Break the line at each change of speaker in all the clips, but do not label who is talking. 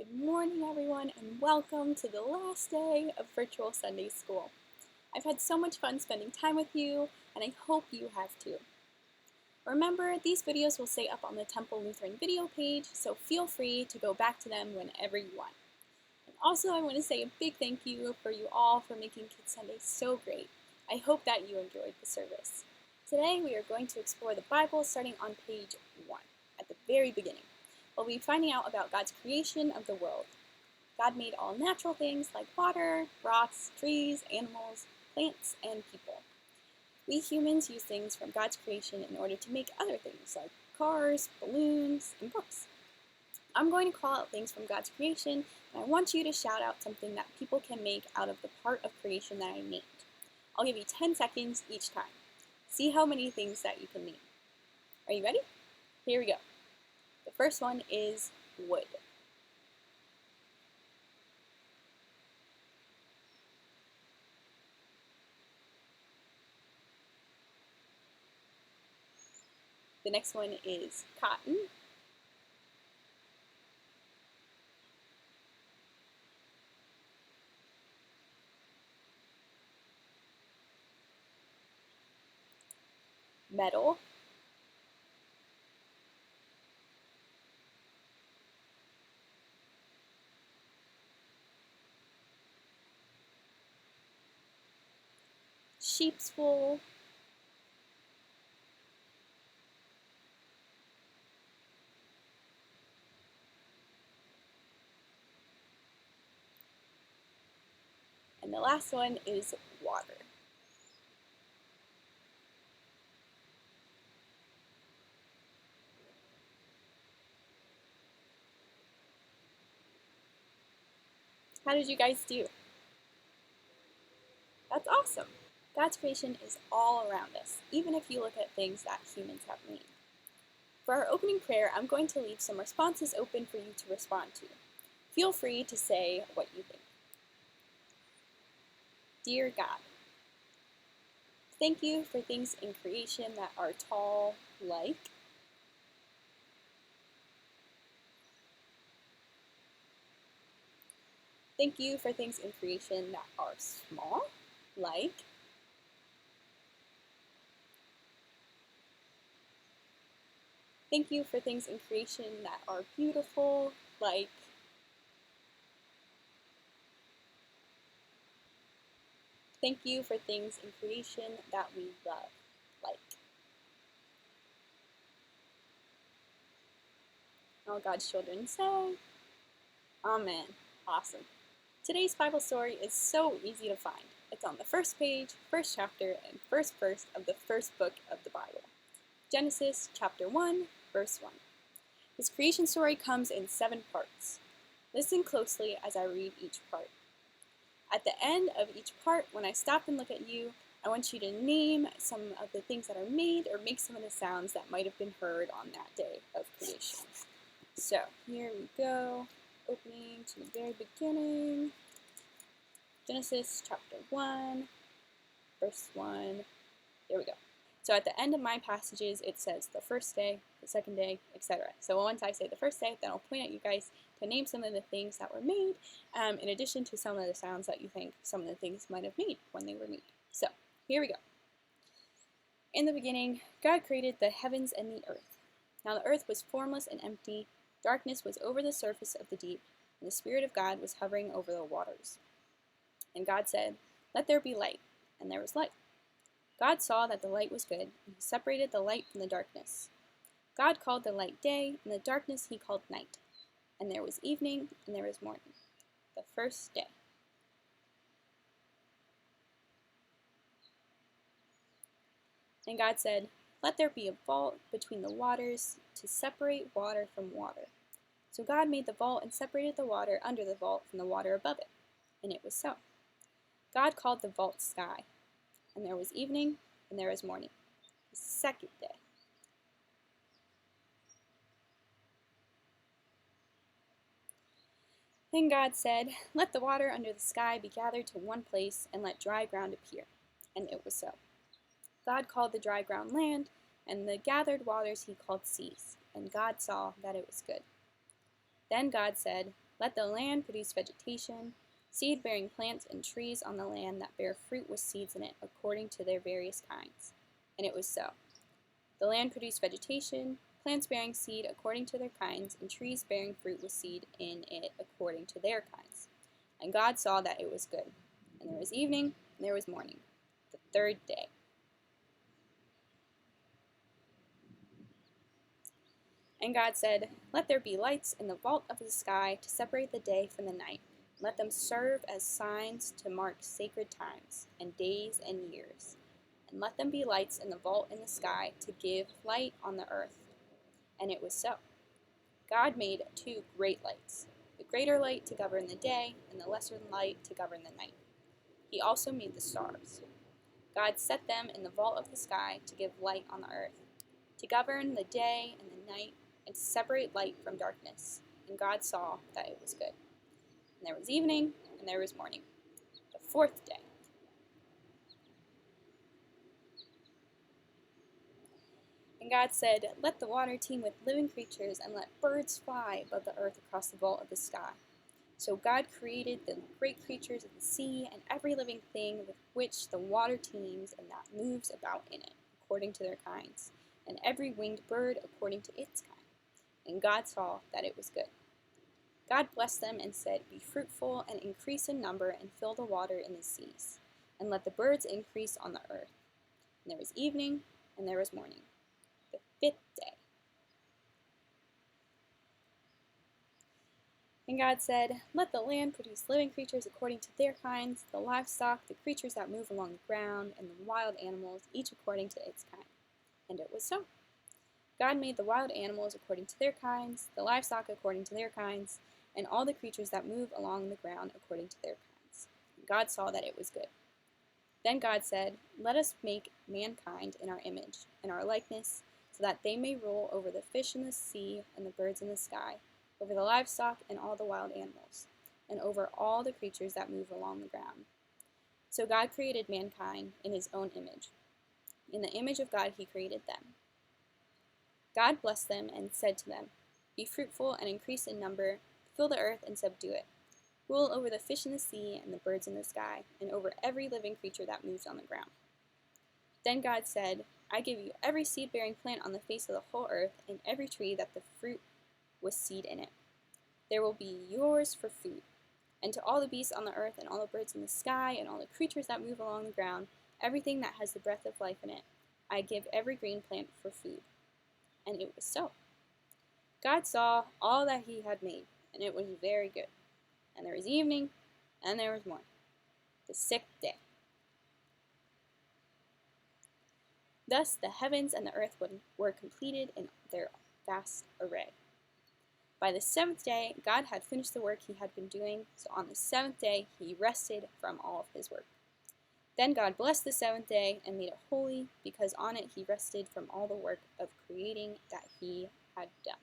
Good morning, everyone, and welcome to the last day of virtual Sunday school. I've had so much fun spending time with you, and I hope you have too. Remember, these videos will stay up on the Temple Lutheran video page, so feel free to go back to them whenever you want. And also, I want to say a big thank you for you all for making Kids Sunday so great. I hope that you enjoyed the service. Today, we are going to explore the Bible starting on page 1, at the very beginning. We'll be finding out about God's creation of the world. God made all natural things like water, rocks, trees, animals, plants, and people. We humans use things from God's creation in order to make other things like cars, balloons, and books. I'm going to call out things from God's creation, and I want you to shout out something that people can make out of the part of creation that I named. I'll give you 10 seconds each time. See how many things that you can name. Are you ready? Here we go. The first one is wood. The next one is cotton. Metal. Sheep's wool. And the last one is water. How did you guys do? That's awesome. God's creation is all around us, even if you look at things that humans have made. For our opening prayer, I'm going to leave some responses open for you to respond to. Feel free to say what you think. Dear God, thank you for things in creation that are tall, like. Thank you for things in creation that are small, like. Thank you for things in creation that are beautiful, like. Thank you for things in creation that we love, like. All God's children say, Amen. Awesome. Today's Bible story is so easy to find. It's on the first page, first chapter, and first verse of the first book of the Bible. Genesis chapter 1, verse 1. This creation story comes in 7 parts. Listen closely as I read each part. At the end of each part, when I stop and look at you, I want you to name some of the things that are made or make some of the sounds that might have been heard on that day of creation. So, here we go. Opening to the very beginning. Genesis chapter 1, verse 1. There we go. So at the end of my passages, it says the first day, the second day, etc. So once I say the first day, then I'll point at you guys to name some of the things that were made, in addition to some of the sounds that you think some of the things might have made when they were made. So here we go. In the beginning, God created the heavens and the earth. Now the earth was formless and empty. Darkness was over the surface of the deep, and the Spirit of God was hovering over the waters. And God said, "Let there be light," and there was light. God saw that the light was good, and he separated the light from the darkness. God called the light day, and the darkness he called night. And there was evening, and there was morning, the first day. And God said, "Let there be a vault between the waters to separate water from water." So God made the vault and separated the water under the vault from the water above it. And it was so. God called the vault sky. And there was evening, and there was morning, the second day. Then God said, "Let the water under the sky be gathered to one place, and let dry ground appear." And it was so. God called the dry ground land, and the gathered waters he called seas. And God saw that it was good. Then God said, Let the land produce vegetation, seed-bearing plants and trees on the land that bear fruit with seeds in it according to their various kinds. And it was so. The land produced vegetation, plants bearing seed according to their kinds, and trees bearing fruit with seed in it according to their kinds. And God saw that it was good. And there was evening, and there was morning, the third day. And God said, Let there be lights in the vault of the sky to separate the day from the night. Let them serve as signs to mark sacred times, and days and years. And let them be lights in the vault in the sky to give light on the earth. And it was so. God made 2 great lights, the greater light to govern the day, and the lesser light to govern the night. He also made the stars. God set them in the vault of the sky to give light on the earth, to govern the day and the night, and to separate light from darkness. And God saw that it was good. And there was evening, and there was morning, the 4th day. And God said, Let the water teem with living creatures, and let birds fly above the earth across the vault of the sky. So God created the great creatures of the sea, and every living thing with which the water teems and that moves about in it, according to their kinds, and every winged bird according to its kind. And God saw that it was good. God blessed them and said, Be fruitful and increase in number, and fill the water in the seas, and let the birds increase on the earth. And there was evening, and there was morning, the 5th day. And God said, Let the land produce living creatures according to their kinds, the livestock, the creatures that move along the ground, and the wild animals, each according to its kind. And it was so. God made the wild animals according to their kinds, the livestock according to their kinds, and all the creatures that move along the ground according to their kinds. And God saw that it was good. Then God said, Let us make mankind in our image, in our likeness, so that they may rule over the fish in the sea and the birds in the sky, over the livestock and all the wild animals, and over all the creatures that move along the ground. So God created mankind in his own image. In the image of God he created them. God blessed them and said to them, Be fruitful and increase in number, fill the earth and subdue it. Rule over the fish in the sea and the birds in the sky, and over every living creature that moves on the ground. Then God said, I give you every seed-bearing plant on the face of the whole earth, and every tree that the fruit with seed in it. There will be yours for food. And to all the beasts on the earth, and all the birds in the sky, and all the creatures that move along the ground, everything that has the breath of life in it, I give every green plant for food. And it was so. God saw all that he had made, and it was very good. And there was evening, and there was morning, the 6th day. Thus the heavens and the earth were completed in their vast array. By the 7th day, God had finished the work he had been doing, so on the 7th day he rested from all of his work. Then God blessed the 7th day and made it holy, because on it he rested from all the work of creating that he had done.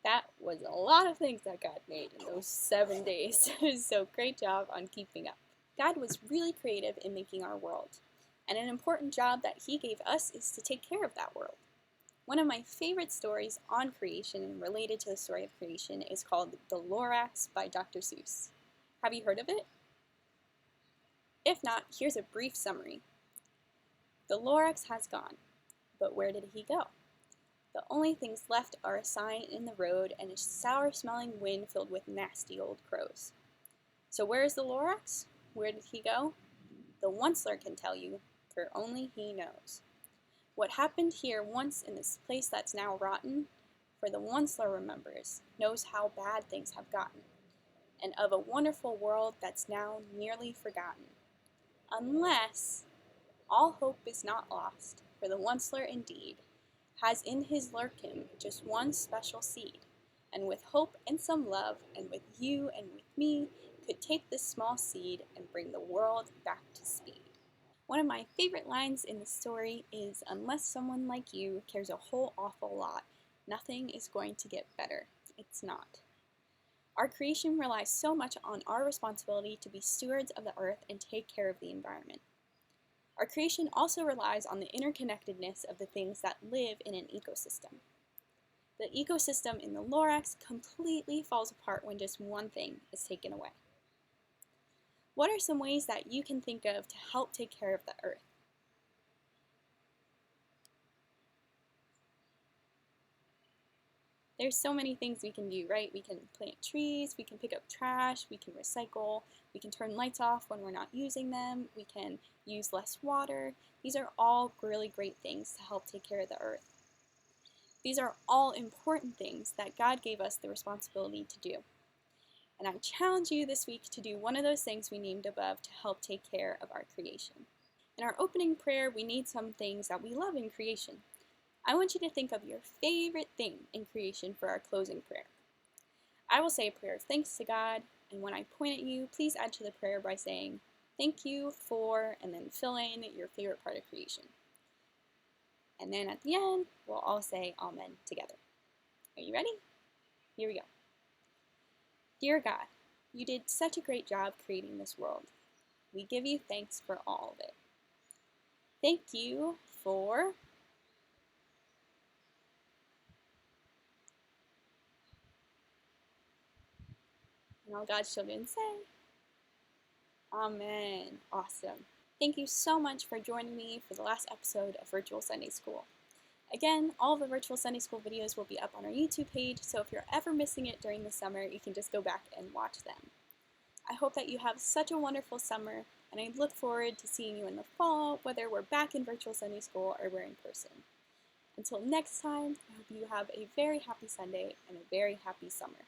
That was a lot of things that God made in those 7 days, so great job on keeping up. God was really creative in making our world, and an important job that he gave us is to take care of that world. One of my favorite stories on creation and related to the story of creation is called The Lorax by Dr. Seuss. Have you heard of it? If not, here's a brief summary. The Lorax has gone, but where did he go? The only things left are a sign in the road and a sour-smelling wind filled with nasty old crows. So where is the Lorax? Where did he go? The Onceler can tell you, for only he knows. What happened here once in this place that's now rotten, for the Onceler remembers, knows how bad things have gotten, and of a wonderful world that's now nearly forgotten. Unless all hope is not lost, for the Onceler indeed has in his lurkin just one special seed, and with hope and some love, and with you and with me, could take this small seed and bring the world back to speed. One of my favorite lines in the story is, unless someone like you cares a whole awful lot, nothing is going to get better. It's not. Our creation relies so much on our responsibility to be stewards of the earth and take care of the environment. Our creation also relies on the interconnectedness of the things that live in an ecosystem. The ecosystem in the Lorax completely falls apart when just one thing is taken away. What are some ways that you can think of to help take care of the earth? There's so many things we can do, right? We can plant trees, we can pick up trash, we can recycle, we can turn lights off when we're not using them, we can use less water. These are all really great things to help take care of the earth. These are all important things that God gave us the responsibility to do. And I challenge you this week to do one of those things we named above to help take care of our creation. In our opening prayer, we need some things that we love in creation. I want you to think of your favorite thing in creation for our closing prayer. I will say a prayer of thanks to God, and when I point at you, please add to the prayer by saying, "Thank you for," and then fill in your favorite part of creation. And then at the end, we'll all say Amen together. Are you ready? Here we go. Dear God, you did such a great job creating this world. We give you thanks for all of it. Thank you for... And all God's children say, Amen. Awesome. Thank you so much for joining me for the last episode of Virtual Sunday School. Again, all of the Virtual Sunday School videos will be up on our YouTube page, so if you're ever missing it during the summer, you can just go back and watch them. I hope that you have such a wonderful summer, and I look forward to seeing you in the fall, whether we're back in Virtual Sunday School or we're in person. Until next time, I hope you have a very happy Sunday and a very happy summer.